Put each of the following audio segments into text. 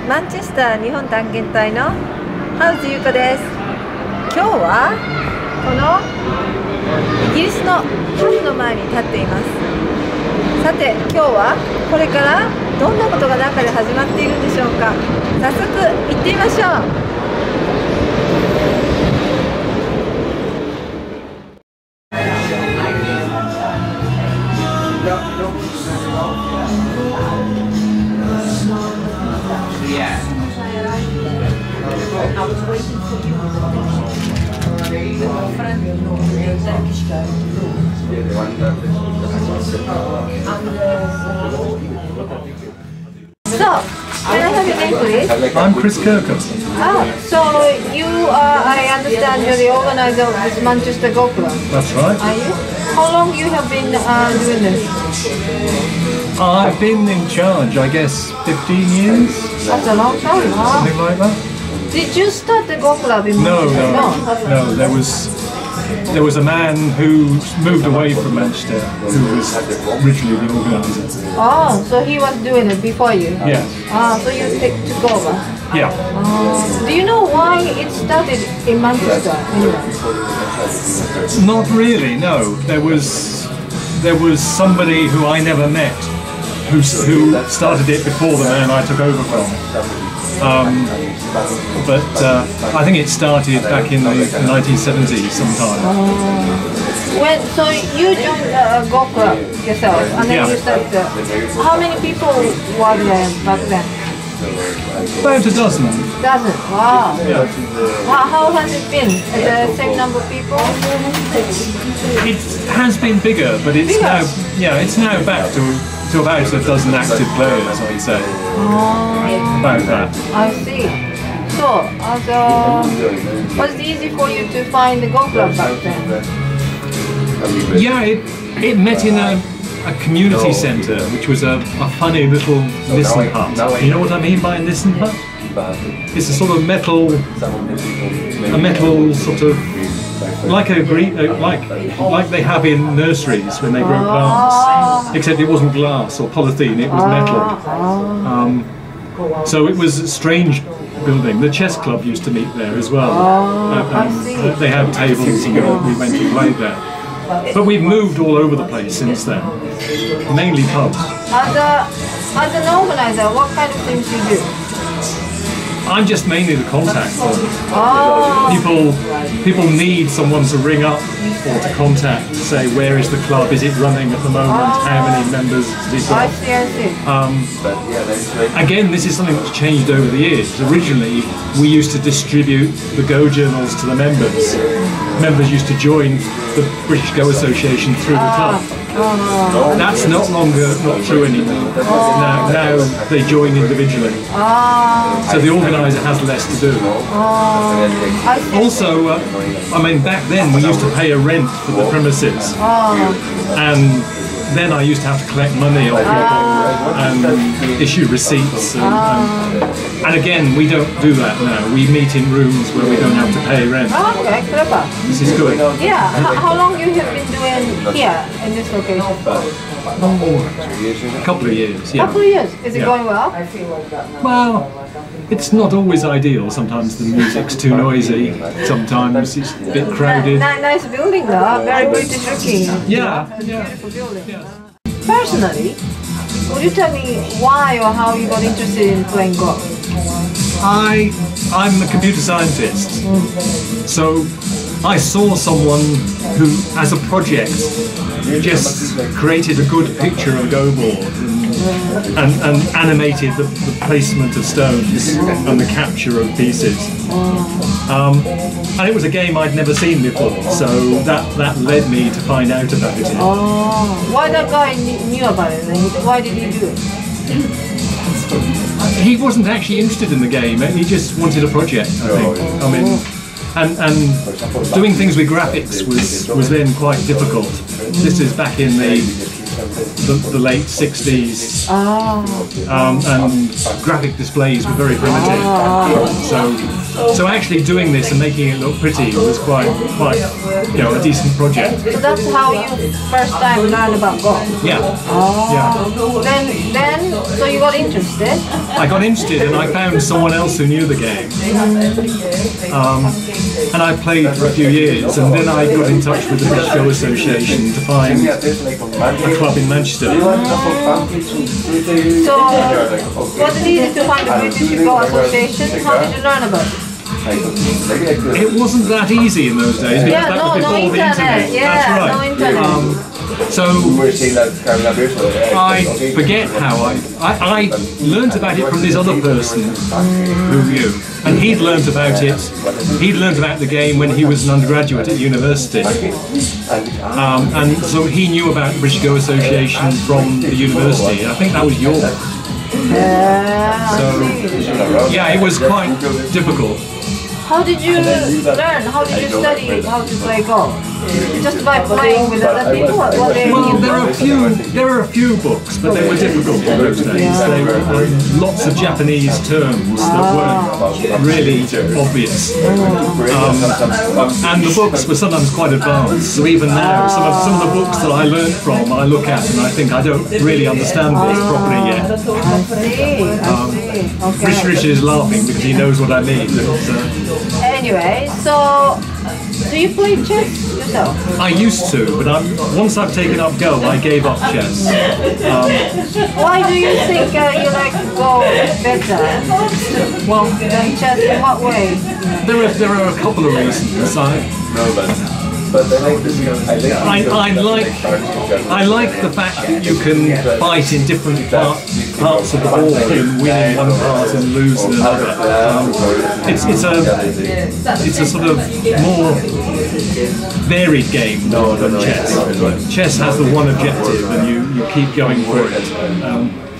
マンチェスター日本探検隊のハウズ優子です。今日はこのイギリスのハブの前に立っています。さて今日はこれからどんなことが中で始まっているんでしょうか。早速行ってみましょう。I was waiting for you. With my friend, the Turkish guy. So, can I have your name, please? I'm Chris Kirkham. So you are, I understand, you're the organizer of this Manchester Go Club. That's right. Are you? How long you have been doing this? I've been in charge, I guess, 15 years? That's a long time, huh? Something like that. Did you start the Go Club in No, Manchester? no. There was a man who moved away from Manchester who was originally the organiser. Oh, so he was doing it before you? Yes. So you took over? Yeah. Do you know why it started in Manchester? Not really, no. There was somebody who I never met who started it before the man I took over from. But I think it started back in the 1970s sometime. So you joined Go Club yourself, and then you started. How many people were there back then? About a dozen. Dozen. Wow. Yeah. How has it been? The same number of people? It has been bigger, but it's now back to about a dozen active players, I'd say. About that. I see. So, was it easy for you to find the Go Club back then? Yeah, it met in a community centre, which was a funny little listen hut. You know what I mean by a listen hut? It's a sort of metal sort of like like they have in nurseries when they grow plants, except it wasn't glass or polythene; it was metal. So it was a strange building. The chess club used to meet there as well. They had tables, and we went to play there. But we've moved all over the place since then, mainly pubs. As an organizer, what kind of things do you do? I'm just mainly the contact point. People need someone to ring up or to contact, to say where is the club, is it running at the moment, how many members has it got. I see. Again, this is something that's changed over the years. Originally, we used to distribute the Go journals to the members. Members used to join the British Go Association through the club. That's not true anymore. Now they join individually. So the organiser has less to do. Also, I mean, back then we used to pay a rent for the premises, and then I used to have to collect money off people and issue receipts. And again, we don't do that now. We meet in rooms where we don't have to pay rent. Okay, clever. This is good. Yeah. How long you have been doing here in this location? A couple of years. Yeah. Couple of years. Is it going well? Well, it's not always ideal. Sometimes the music's too noisy. Sometimes it's a bit crowded. Nice building though. Very British looking. Yeah. Beautiful building. Personally, would you tell me why or how you got interested in playing Go? I'm a computer scientist, so I saw someone who, as a project, just created a good picture of a Go board and animated the placement of stones and the capture of pieces. And it was a game I'd never seen before, so that led me to find out about it. Why that guy knew about it then? Why did he do it? He wasn't actually interested in the game, he just wanted a project, I think. I mean, and doing things with graphics was then quite difficult. This is back in the late 60s, and graphic displays were very primitive. So So actually doing this and making it look pretty was quite a decent project. So that's how you first time learned about Go? Yeah. Oh. Yeah. Then, so you got interested? I got interested and I found someone else who knew the game. And I played for a few years, and then I got in touch with the British Go Association to find a club in Manchester. So, was it easy to find the British Go Association? How did you learn about it? It wasn't that easy in those days, because that was before the internet. Yeah, that's right. No internet. So I forget how I learnt about it from this other person who knew, and he'd learnt about it. He'd learnt about the game when he was an undergraduate at university, and so he knew about the British Go Association from the university. I think that was York. So yeah, it was quite difficult. How did you learn? How did you study how to play Go? Just by playing with other people? Well, there are a few books, but they were difficult in those days. There were lots of Japanese terms that weren't really obvious. And the books were sometimes quite advanced. So even now, some of the books that I learned from, I look at and I think I don't really understand this properly yet. I see. Richard is laughing because he knows what I mean. Anyway, so do you play chess yourself? I used to, but once I've taken up Go, I gave up chess. Why do you think you like Go better than chess? In what way? There are a couple of reasons. I like the fact that you can fight in different parts of the board and win in one part and lose in another. It's a sort of more varied game than chess. Chess has the one objective and you keep going for it.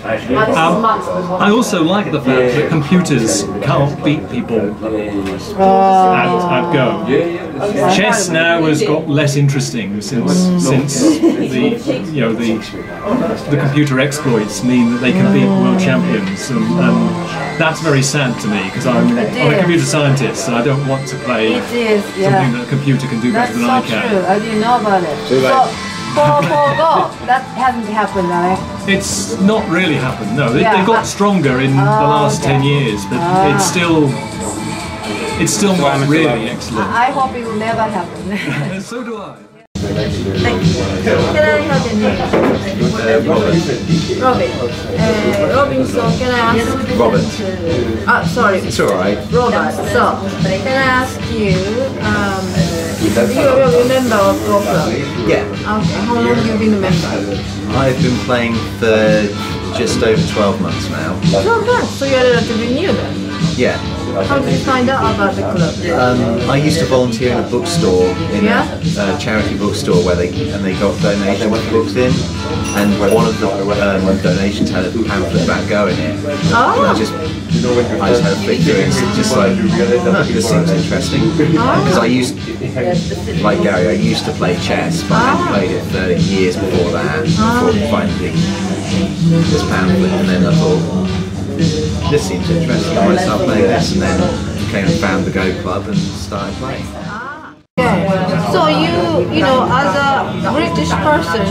I also like the fact that computers can't beat people at Go. Chess now has got less interesting since the computer exploits mean that they can beat world champions, and that's very sad to me because I'm a computer scientist and I don't want to play something that a computer can do better than I can. That's so true. I didn't know about it. So, for Go, that hasn't happened, right? It's not really happened, no. They got stronger in the last 10 years, but it's still not really excellent. I hope it will never happen. So do I. Thank you. Can I have your name? Robin. Robin, so can I ask... Robert. Sorry. It's alright. Robert, so can I ask you, you're a member of Go Club? Yeah. Okay, how long have you been a member? I've been playing for just over 12 months now. 12 months, so you're relatively new then? Yeah. How did you find out about the club? I used to volunteer in a bookstore, in a charity bookstore where they got donation books in, and one of the donations had a pamphlet about Go in it. And I just had a flick through it and just like, this seems interesting. Because I used, like Gary, I used to play chess, but I hadn't played it for years before that, before finding this pamphlet, and then I thought, this seems interesting, I might start playing this, and then came and found the Go Club and started playing. Okay. So you know, as a British person,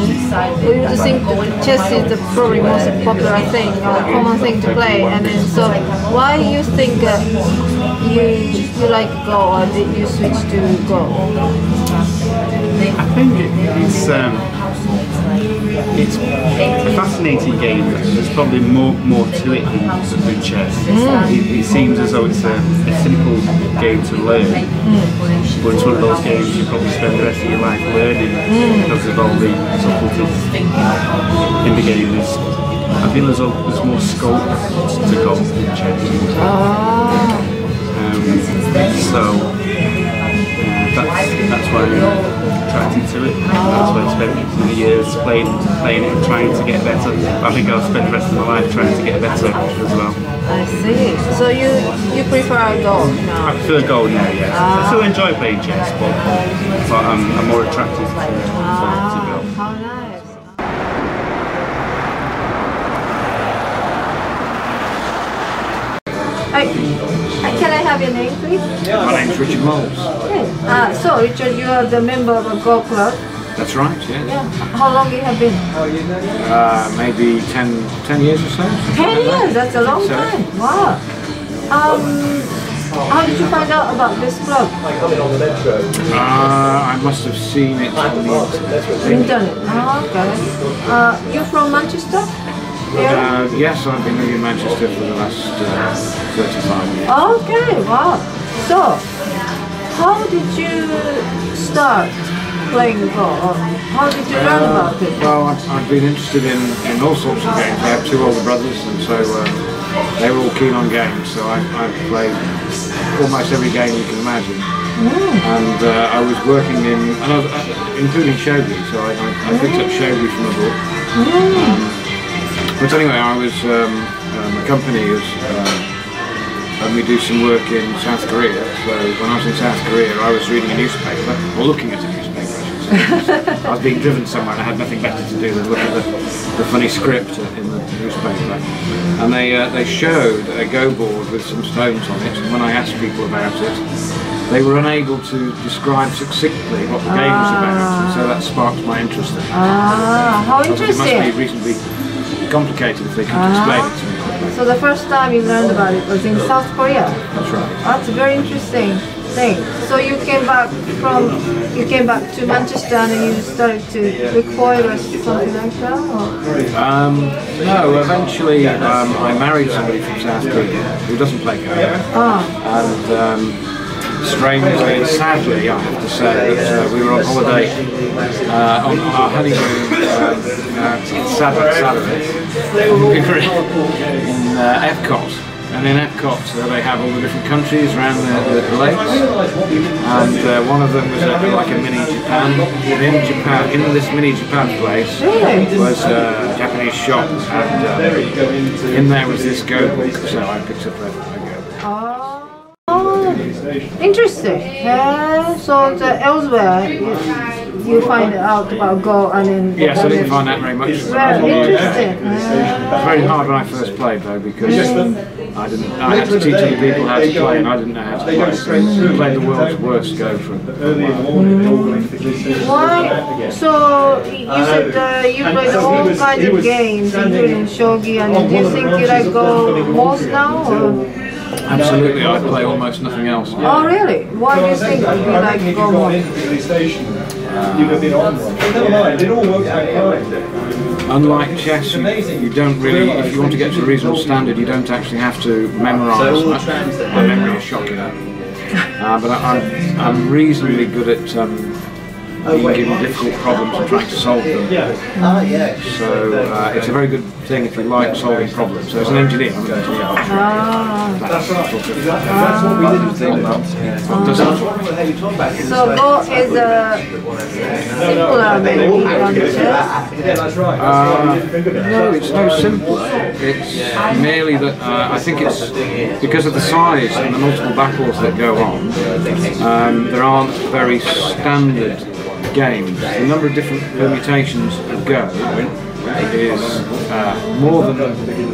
we would think that chess is the probably most popular thing or common thing to play, and then so why you think you like Go, or did you switch to Go? I think it's a fascinating game. There's probably more to it than chess. It seems as though it's a simple game to learn, but it's one of those games you probably spend the rest of your life learning because of all the subtleties in the game. I feel as though there's more scope to Go than chess. That's why I'm attracted to it. That's why I spent many years playing it and trying to get better. I think I'll spend the rest of my life trying to get better as well. I see. So you prefer Go now? I prefer Go now, yes. I still enjoy playing chess, but I'm more attracted to Go. How nice. Can I have your name, please? My name's Richard Moles. Okay. So, Richard, you are the member of a Go Club. That's right, yeah. Yeah. How long you have been? Maybe 10 years or so. 10 years. That's a long So- time. Wow. How did you find out about this club? I must have seen it on the Internet. Oh, okay. You're from Manchester? Yeah. yes, I've been living in Manchester for the last 35 years. Okay. Wow. So, how did you start playing Go? Or how did you learn about it? Well, I've been interested in all sorts of games. I have two older brothers, and so they were all keen on games. So I played almost every game you can imagine. And I was working in, including shogi. So I picked up shogi from a book. But anyway, I was my company is. And we do some work in South Korea. So when I was in South Korea, I was reading a newspaper, or looking at a newspaper, I should say. I was being driven somewhere and I had nothing better to do than look at the funny script in the newspaper. And they showed a Go board with some stones on it, and when I asked people about it, they were unable to describe succinctly what the game was about, and so that sparked my interest in it. How It must interesting. be reasonably complicated if they could explain it to me. So the first time you learned about it was in South Korea. That's right. That's a very interesting thing. So you came back to Manchester and then you started to look for it or something like that? Or? No, eventually I married somebody from South Korea who doesn't play Go. And strangely, sadly, I have to say, that we were on holiday on our honeymoon in Saturday. We were in Epcot, and in Epcot they have all the different countries around the lakes, and one of them was like a mini Japan. In this mini Japan place was a Japanese shop, and in there was this Go book, so I picked up a Go. Interesting. Yeah. So elsewhere you find out about Go and then. Yes, I didn't find that very much. Very interesting. It was very hard when I first played though, because I had to teach other people how to play and I didn't know how to play. So I played the world's worst Go for a while. Why? So you said you played all kinds of games, including shogi, and do you think you like Go most now? Or? Absolutely, I play almost nothing else. Oh really? Why do you think you like Go more? Unlike chess, you don't really, if you want to get to a reasonable standard, you don't actually have to memorise much. My memory is shocking. But I'm reasonably good at being given difficult problems and trying to solve them. So it's a very good thing if you like solving problems. So as an engineer, I'm going to that's what we did So Go is a simpler maybe than chess? No, it's no simpler. It's merely that I think it's because of the size and the multiple battles that go on, there aren't very standard games. The number of different permutations of Go is more than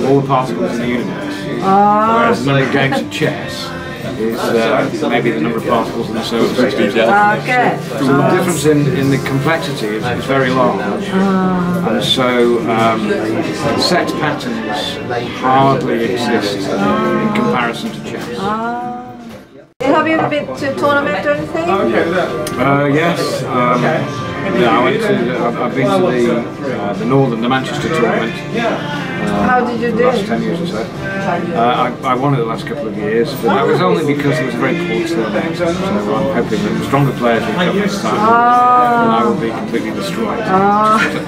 all the particles in the universe. Whereas the number of games of chess is maybe the number of particles in the solar system. Okay. So the difference in the complexity is very large. And so set patterns hardly exist in comparison to chess. Have you ever been to a tournament or anything? Yes. I've been to the Manchester tournament. How did you do? The last 10 years or so. I won it the last couple of years, but that was only because it was a very poor tournament. So I'm hoping that stronger players will come this time, and I will be completely destroyed.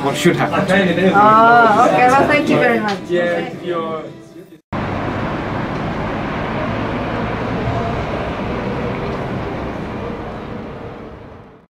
What should happen to me. Okay, well thank you very much.